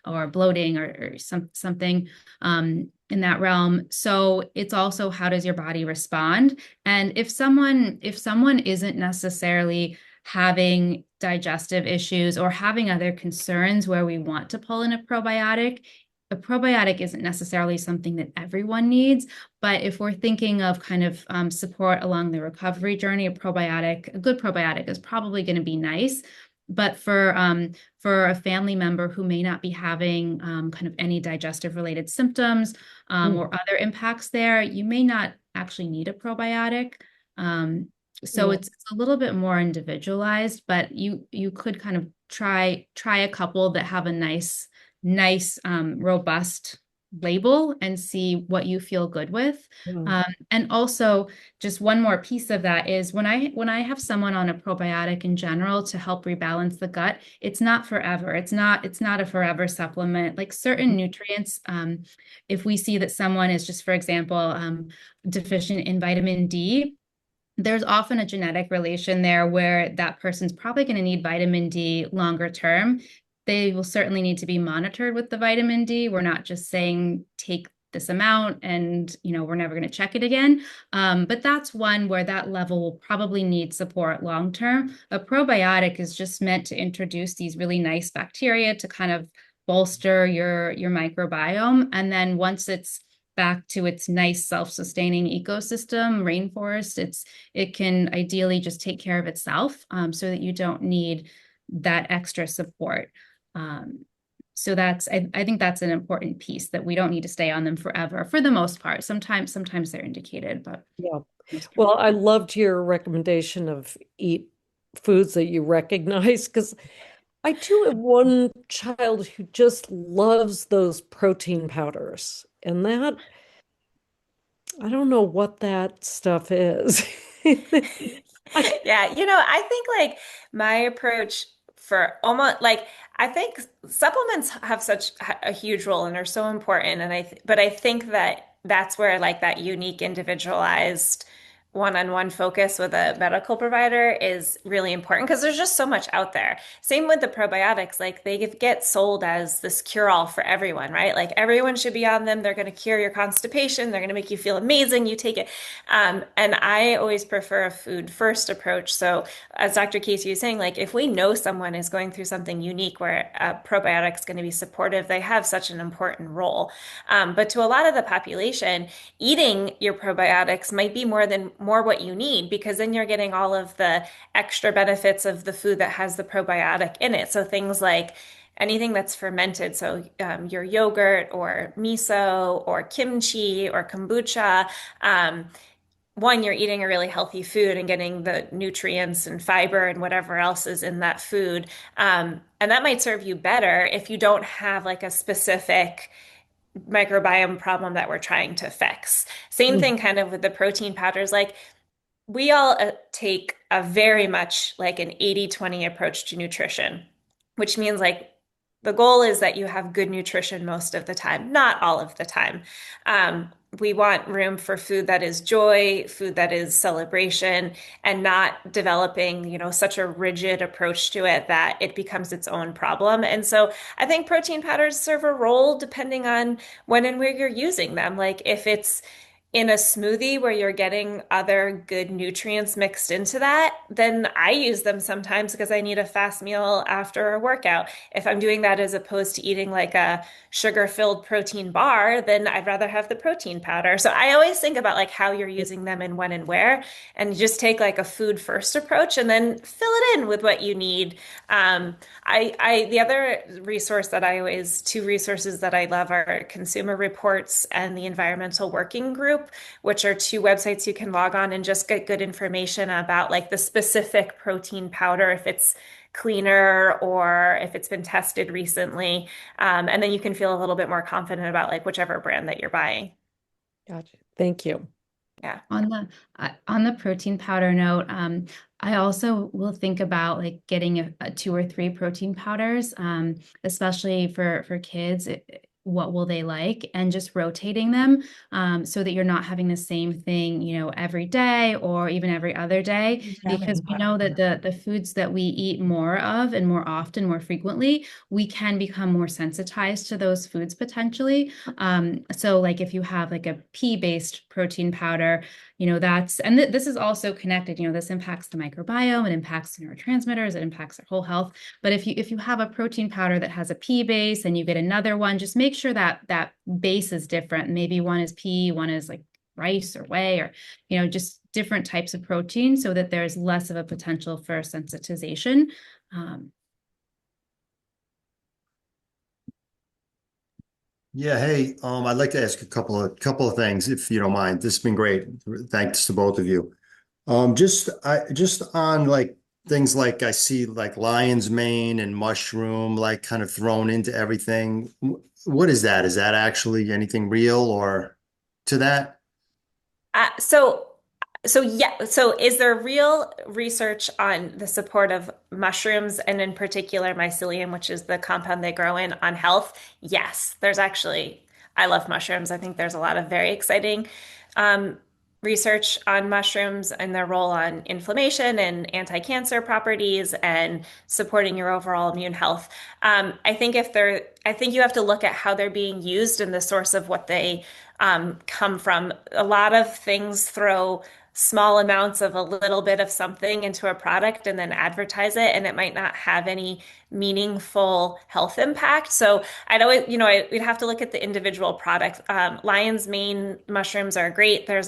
or bloating or something in that realm. So it's also how does your body respond? And if someone isn't necessarily having digestive issues or having other concerns where we want to pull in a probiotic isn't necessarily something that everyone needs. But if we're thinking of kind of support along the recovery journey, a good probiotic is probably going to be nice. But for a family member who may not be having kind of any digestive related symptoms or other impacts there, you may not actually need a probiotic. Um, so Yeah. it's a little bit more individualized, but you could kind of try a couple that have a nice robust label and see what you feel good with. Yeah. And also, just one more piece of that is when I have someone on a probiotic in general to help rebalance the gut, it's not forever. It's not a forever supplement. Like certain nutrients, if we see that someone is just, for example, deficient in vitamin D, there's often a genetic relation there where that person's probably going to need vitamin D longer term. They will certainly need to be monitored with the vitamin D. We're not just saying take this amount and we're never going to check it again. But that's one where that level will probably need support long term. A probiotic is just meant to introduce these really nice bacteria to kind of bolster your microbiome. And then once it's back to its nice self-sustaining ecosystem, rainforest, it can ideally just take care of itself, so that you don't need that extra support. So I think that's an important piece that we don't need to stay on them forever for the most part. Sometimes they're indicated, but Yeah. Well, I loved your recommendation of eat foods that you recognize because I too have one child who just loves those protein powders. And that, I don't know what that stuff is. I- Yeah, I think like my approach for almost like I think supplements have such a huge role and are so important. And but I think that that's where like that unique, individualized one-on-one focus with a medical provider is really important because there's just so much out there. Same with the probiotics, like they get sold as this cure-all for everyone, right? Like everyone should be on them. They're going to cure your constipation. They're going to make you feel amazing. You take it. And I always prefer a food first approach. So as Dr. Casey was saying, like if we know someone is going through something unique where a probiotic is going to be supportive, they have such an important role. But to a lot of the population, eating your probiotics might be more what you need because then you're getting all of the extra benefits of the food that has the probiotic in it. So things like anything that's fermented, so your yogurt or miso or kimchi or kombucha. One, you're eating a really healthy food and getting the nutrients and fiber and whatever else is in that food. And that might serve you better if you don't have like a specific microbiome problem that we're trying to fix. Same Mm. thing kind of with the protein powders. Like we all take a very much like an 80-20 approach to nutrition, which means like the goal is that you have good nutrition most of the time, not all of the time. We want room for food that is joy, food that is celebration, and not developing, such a rigid approach to it that it becomes its own problem. And so I think protein powders serve a role depending on when and where you're using them. Like if it's in a smoothie where you're getting other good nutrients mixed into that, then I use them sometimes because I need a fast meal after a workout. If I'm doing that as opposed to eating like a sugar-filled protein bar, then I'd rather have the protein powder. So I always think about like how you're using them and when and where, and just take like a food first approach and then fill it in with what you need. The other resource that two resources that I love are Consumer Reports and the Environmental Working Group, which are two websites you can log on and just get good information about like the specific protein powder, if it's cleaner or if it's been tested recently. And then you can feel a little bit more confident about like whichever brand that you're buying. Gotcha. Thank you. Yeah. On the protein powder note, I also will think about like getting a 2 or 3 protein powders, especially for kids. What will they like? And just rotating them so that you're not having the same thing, every day or even every other day, because we know that the foods that we eat more of and more often, more frequently, we can become more sensitized to those foods potentially. So like if you have like a pea-based protein powder, this is also connected, this impacts the microbiome, it impacts neurotransmitters, it impacts our whole health. But if you have a protein powder that has a pea base and you get another one, just make sure that that base is different. Maybe one is pea, one is like rice or whey, or, just different types of protein so that there's less of a potential for sensitization. Yeah, hey, I'd like to ask a couple of things, if you don't mind. This has been great. Thanks to both of you. Just on like things like I see like lion's mane and mushroom like kind of thrown into everything. What is that? Is that actually anything real or to that? Uh, so yeah, so is there real research on the support of mushrooms and in particular mycelium, which is the compound they grow in, on health? Yes, there's actually, I love mushrooms. I think there's a lot of very exciting um, research on mushrooms and their role on inflammation and anti-cancer properties and supporting your overall immune health. I think you have to look at how they're being used and the source of what they come from. A lot of things throw small amounts of a little bit of something into a product and then advertise it, and it might not have any meaningful health impact. So I'd always, we'd have to look at the individual product. Lion's mane mushrooms are great. There's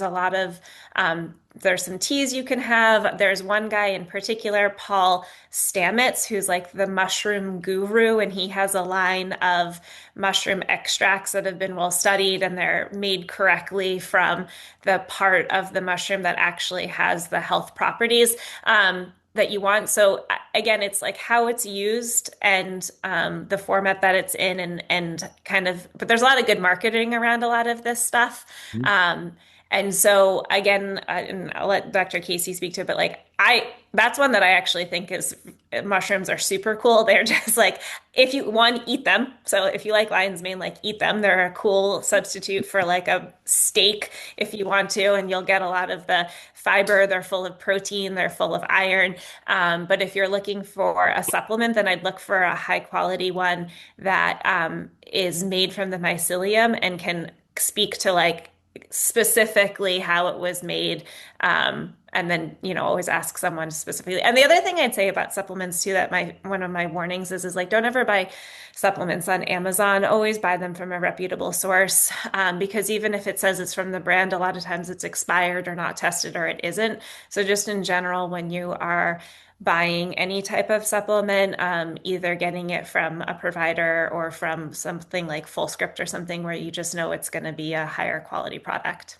some teas you can have. There's one guy in particular, Paul Stamets, who's like the mushroom guru, and he has a line of mushroom extracts that have been well studied and they're made correctly from the part of the mushroom that actually has the health properties that you want. So again, it's like how it's used and the format that it's in and kind of, but there's a lot of good marketing around a lot of this stuff. And so again, and I'll let Dr. Casey speak to it, but like that's one that I actually think is mushrooms are super cool. They're just like if you one eat them. So if you like lion's mane, like eat them. They're a cool substitute for like a steak if you want to, and you'll get a lot of the fiber. They're full of protein. They're full of iron. But if you're looking for a supplement, then I'd look for a high quality one that is made from the mycelium and can speak to like specifically how it was made. And then, always ask someone specifically. And the other thing I'd say about supplements too, that one of my warnings is like, don't ever buy supplements on Amazon. Always buy them from a reputable source. Because even if it says it's from the brand, a lot of times it's expired or not tested or it isn't. So just in general, when you are buying any type of supplement, either getting it from a provider or from something like Fullscript or something where you just know it's going to be a higher quality product.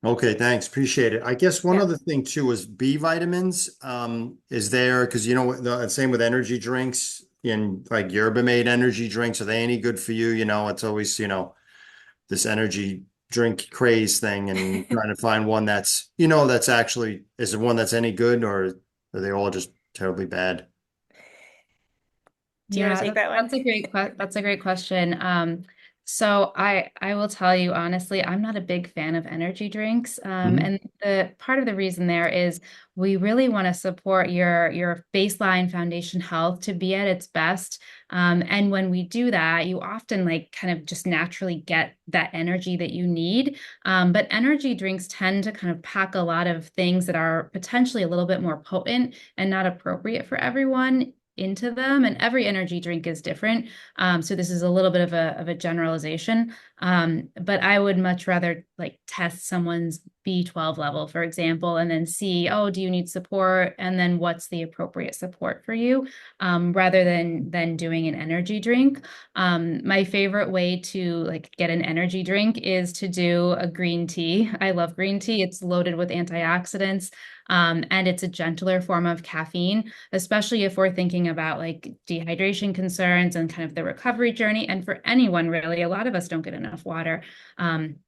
Okay, thanks. Appreciate it. I guess one Yeah. other thing too is B vitamins. Is there, because the same with energy drinks and like yerba made energy drinks, are they any good for you? It's always, this energy drink craze thing and trying to find one that's actually, is it one that's any good or are they all just terribly bad? Do you want Yeah, to take that one? that's a great question. So I will tell you honestly, I'm not a big fan of energy drinks. Mhm. And the part of the reason there is we really want to support your baseline foundation health to be at its best. And when we do that, you often like kind of just naturally get that energy that you need. But energy drinks tend to kind of pack a lot of things that are potentially a little bit more potent and not appropriate for everyone into them, and every energy drink is different. So this is a little bit of a generalization. But I would much rather like test someone's B12 level, for example, and then see, oh, do you need support? And then what's the appropriate support for you, rather than doing an energy drink. My favorite way to like get an energy drink is to do a green tea. I love green tea. It's loaded with antioxidants. And it's a gentler form of caffeine, especially if we're thinking about like dehydration concerns and kind of the recovery journey. And for anyone, really, a lot of us don't get enough water. Um,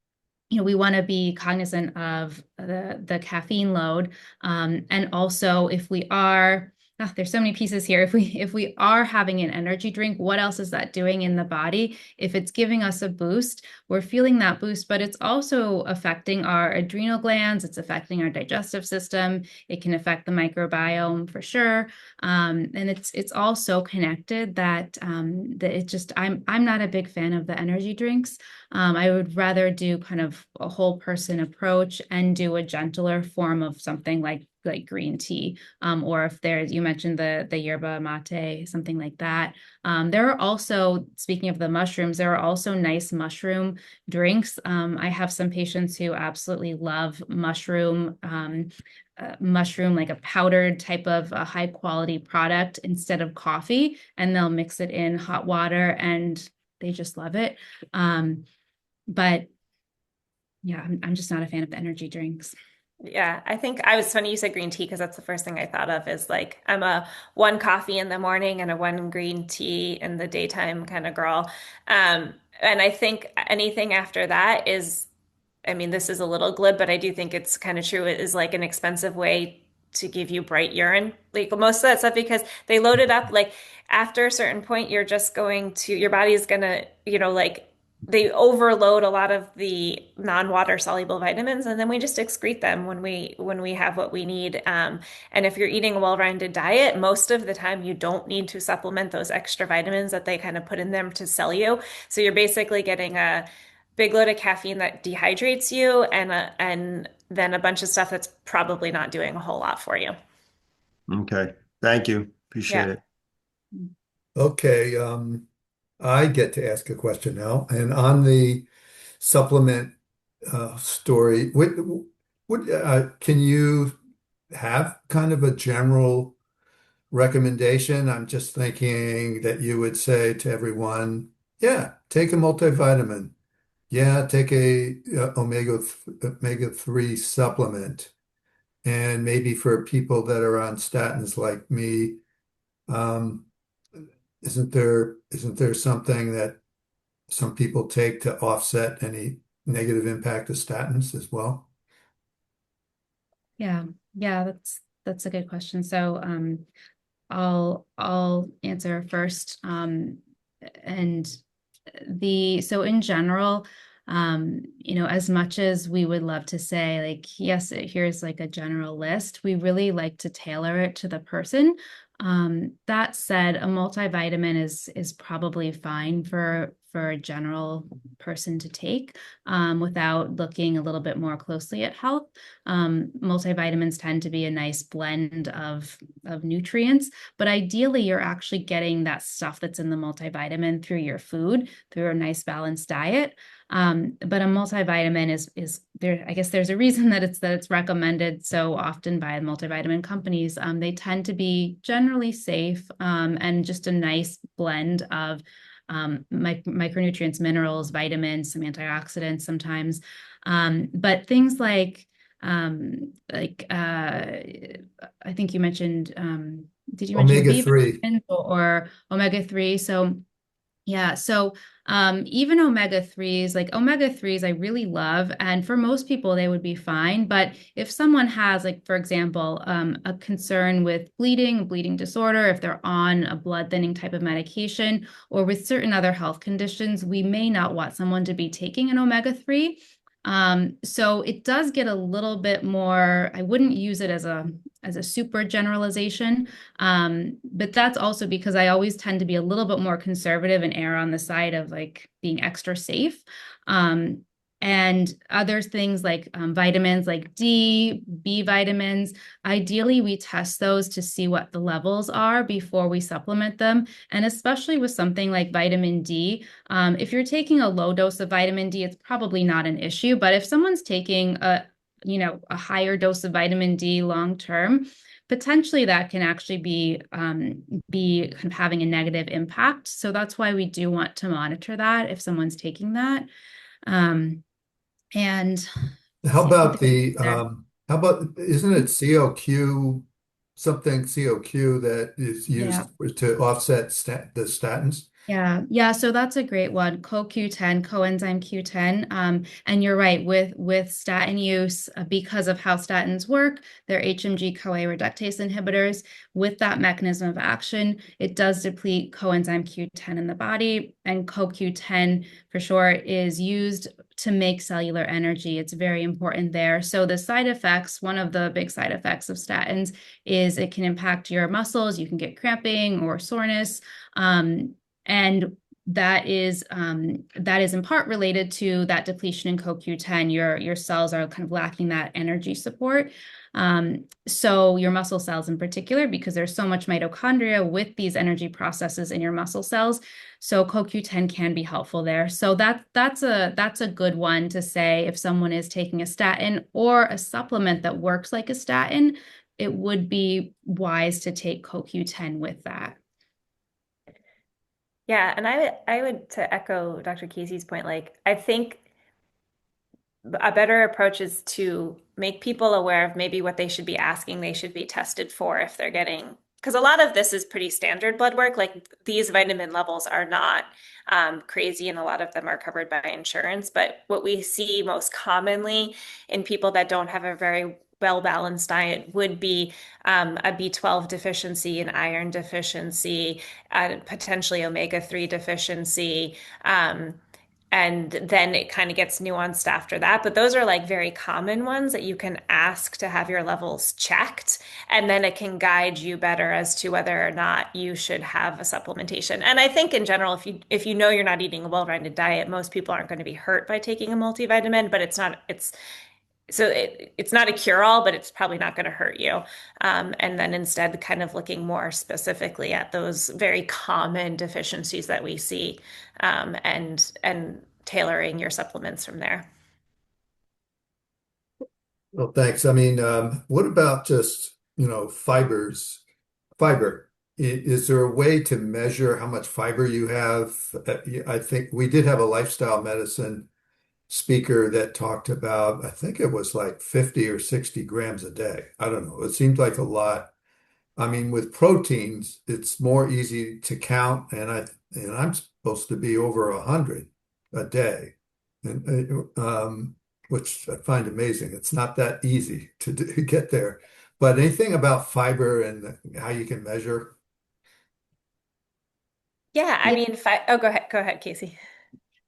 we want to be cognizant of the caffeine load. And also if we are, there's so many pieces here. If we are having an energy drink, what else is that doing in the body? If it's giving us a boost, we're feeling that boost, but it's also affecting our adrenal glands. It's affecting our digestive system. It can affect the microbiome for sure. And it's all so connected that it just I'm not a big fan of the energy drinks. I would rather do kind of a whole person approach and do a gentler form of something like green tea, or if there's, you mentioned the yerba mate, something like that. There are also, speaking of the mushrooms, there are also nice mushroom drinks. I have some patients who absolutely love mushroom, like a powdered type of a high quality product instead of coffee, and they'll mix it in hot water and they just love it. But yeah, I'm just not a fan of the energy drinks. Yeah, I think I was funny you said green tea because that's the first thing I thought of is like I'm a one coffee in the morning and a one green tea in the daytime kind of girl. And I think anything after that is, I mean, this is a little glib, but I do think it's kind of true. It is like an expensive way to give you bright urine. Like most of that stuff, because they load it up, like after a certain point, your body is gonna, like they overload a lot of the non-water soluble vitamins, and then we just excrete them when we have what we need. And if you're eating a well-rounded diet, most of the time you don't need to supplement those extra vitamins that they kind of put in them to sell you. So you're basically getting a big load of caffeine that dehydrates you and then a bunch of stuff that's probably not doing a whole lot for you. Okay. Thank you. Appreciate Yeah. it. Okay, I get to ask a question now. And on the supplement story, can you have kind of a general recommendation? I'm just thinking that you would say to everyone, yeah, take a multivitamin. Yeah, take a omega-3 supplement. And maybe for people that are on statins like me, um, isn't there something that some people take to offset any negative impact of statins as well? Yeah, yeah, that's a good question. So I'll answer first. And so in general, as much as we would love to say, like, yes, here's like a general list, we really like to tailor it to the person. That said, a multivitamin is probably fine for a general person to take without looking a little bit more closely at health. Multivitamins tend to be a nice blend of nutrients, but ideally you're actually getting that stuff that's in the multivitamin through your food, through a nice balanced diet. But a multivitamin is there. I guess there's a reason that it's recommended so often by multivitamin companies. They tend to be generally safe and just a nice blend of micronutrients, minerals, vitamins, some antioxidants sometimes. But things I think you mentioned, did you mention B Omega-3. vitamins or omega-3? So yeah, so even omega-3s, like omega-3s, I really love, and for most people they would be fine. But if someone has, like, for example, a concern with bleeding disorder, if they're on a blood thinning type of medication, or with certain other health conditions, we may not want someone to be taking an omega-3. So it does get a little bit more. I wouldn't use it as a super generalization. But that's also because I always tend to be a little bit more conservative and err on the side of like being extra safe. And other things like vitamins like D, B vitamins, ideally we test those to see what the levels are before we supplement them. And especially with something like vitamin D, if you're taking a low dose of vitamin D, it's probably not an issue. But if someone's taking a higher dose of vitamin D long term, potentially that can actually be kind of having a negative impact. So that's why we do want to monitor that if someone's taking that. And How see, I think about there's there. isn't it COQ, something COQ that is Yeah. used to offset the statins? Yeah, yeah. So that's a great one. CoQ10, coenzyme Q10. And you're right with statin use because of how statins work. They're HMG-CoA reductase inhibitors. With that mechanism of action, it does deplete coenzyme Q10 in the body, and CoQ10 for sure is used to make cellular energy. It's very important there. So the side effects, one of the big side effects of statins is it can impact your muscles. You can get cramping or soreness. And that is in part related to that depletion in CoQ10. Your cells are kind of lacking that energy support. So your muscle cells in particular, because there's so much mitochondria with these energy processes in your muscle cells. So CoQ10 can be helpful there. So that's a good one to say if someone is taking a statin or a supplement that works like a statin, it would be wise to take CoQ10 with that. Yeah, and I would to echo Dr. Casey's point, like I think a better approach is to make people aware of maybe what they should be asking they should be tested for if they're getting, because a lot of this is pretty standard blood work. Like these vitamin levels are not crazy, and a lot of them are covered by insurance. But what we see most commonly in people that don't have a very well balanced diet would be a B12 deficiency, an iron deficiency, potentially omega-3 deficiency. And then it kind of gets nuanced after that. But those are like very common ones that you can ask to have your levels checked. And then it can guide you better as to whether or not you should have a supplementation. And I think in general, if you know you're not eating a well-rounded diet, most people aren't going to be hurt by taking a multivitamin, but it's not a cure-all, but it's probably not going to hurt you. And then instead, kind of looking more specifically at those very common deficiencies that we see, and tailoring your supplements from there. Well, thanks. I mean, what about just, fibers? Fiber. Is there a way to measure how much fiber you have? I think we did have a lifestyle medicine speaker that talked about, I think it was like 50 or 60 grams a day. I don't know. It seemed like a lot. I mean, with proteins, it's more easy to count, and I'm supposed to be over 100 a day. and which I find amazing. It's not that easy to get there. But anything about fiber and how you can measure? Yeah, I Yeah. mean, oh, go ahead, Casey.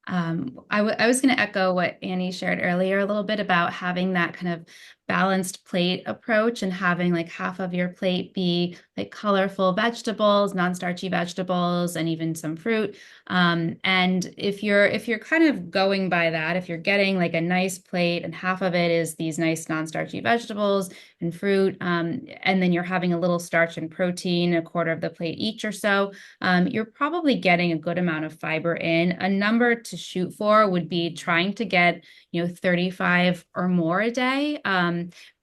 I was going to echo what Annie shared earlier a little bit about having that kind of balanced plate approach and having like half of your plate be like colorful vegetables, non-starchy vegetables, and even some fruit. And if you're kind of going by that, if you're getting like a nice plate and half of it is these nice non-starchy vegetables and fruit, and then you're having a little starch and protein, a quarter of the plate each or so, you're probably getting a good amount of fiber in. A number to shoot for would be trying to get, 35 or more a day.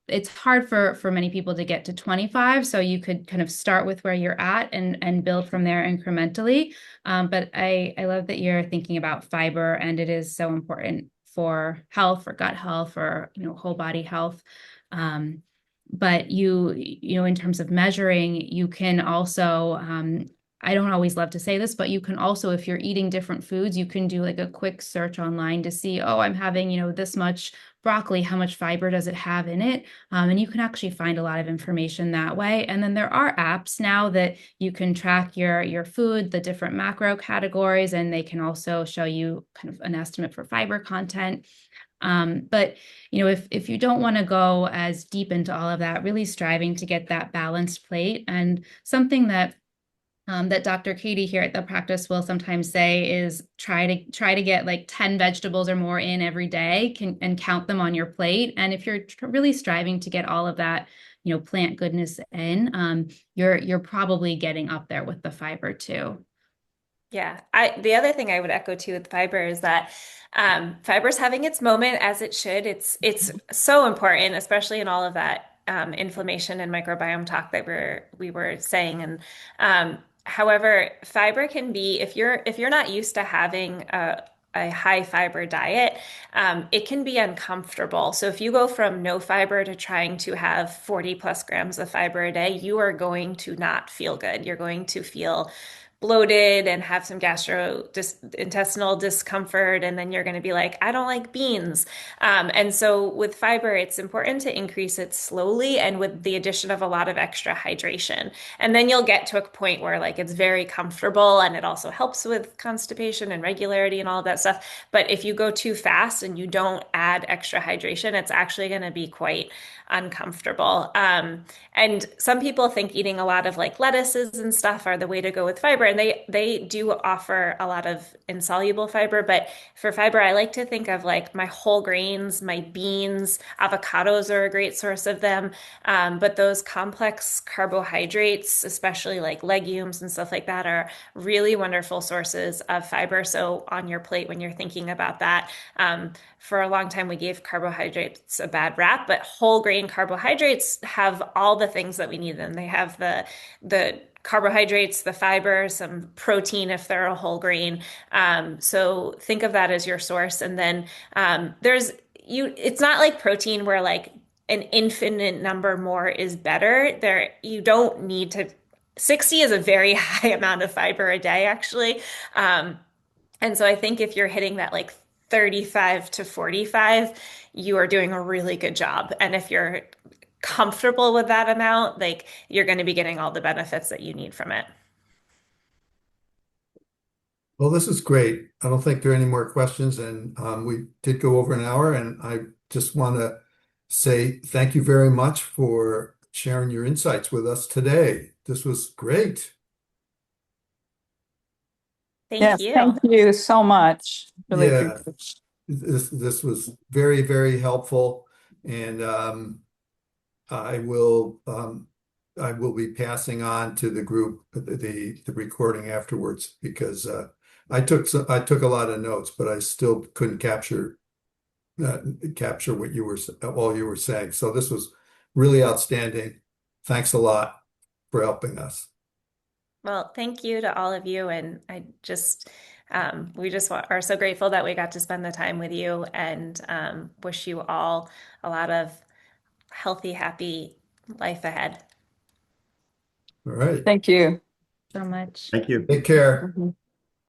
It's hard for many people to get to 25, so you could kind of start with where you're at and build from there incrementally. But I love that you're thinking about fiber, and it is so important for health, for gut health, for whole body health. But in terms of measuring, you can also I don't always love to say this, but you can also, if you're eating different foods, you can do like a quick search online to see, oh, I'm having, this much broccoli, how much fiber does it have in it? And you can actually find a lot of information that way. And then there are apps now that you can track your food, the different macro categories, and they can also show you kind of an estimate for fiber content. But if you don't want to go as deep into all of that, really striving to get that balanced plate, and something that Dr. Katie here at the practice will sometimes say is try to get like 10 vegetables or more in every day, and count them on your plate. And if you're really striving to get all of that, plant goodness in, you're probably getting up there with the fiber too. Yeah, the other thing I would echo too with fiber is that fiber's having its moment as it should. It's so important, especially in all of that inflammation and microbiome talk that we were saying. And however, fiber can be if you're not used to having a high fiber diet, it can be uncomfortable. So if you go from no fiber to trying to have 40 plus grams of fiber a day, you are going to not feel good. You're going to feel bloated and have some gastrointestinal discomfort, and then you're going to be like, I don't like beans. And so with fiber, it's important to increase it slowly and with the addition of a lot of extra hydration. And then you'll get to a point where like it's very comfortable, and it also helps with constipation and regularity and all of that stuff. But if you go too fast and you don't add extra hydration, it's actually going to be quite uncomfortable. And some people think eating a lot of like lettuces and stuff are the way to go with fiber, and they do offer a lot of insoluble fiber. But for fiber, I like to think of like my whole grains, my beans, avocados are a great source of them. But those complex carbohydrates, especially like legumes and stuff like that, are really wonderful sources of fiber. So on your plate, when you're thinking about that, for a long time we gave carbohydrates a bad rap, but whole grain carbohydrates have all the things that we need them. They have the carbohydrates, the fiber, some protein if they're a whole grain. So think of that as your source. And then it's not like protein where like an infinite number more is better. You don't need to. 60 is a very high amount of fiber a day, actually. And so I think if you're hitting that like 35 to 45, you are doing a really good job. And if you're comfortable with that amount, like you're going to be getting all the benefits that you need from it. Well, this is great. I don't think there are any more questions, and we did go over an hour, and I just want to say thank you very much for sharing your insights with us today. This was great. Thank Yes, you. thank you so much. Really Yeah, appreciate it. this was very, very helpful, and I will I will be passing on to the group the recording afterwards because I took a lot of notes, but I still couldn't uh, capture what all you were saying. So this was really outstanding. Thanks a lot for helping us. Well, thank you to all of you. And we just are so grateful that we got to spend the time with you, and wish you all a lot of healthy, happy life ahead. All right. Thank you. So much. Thank you. Take care. Mhm.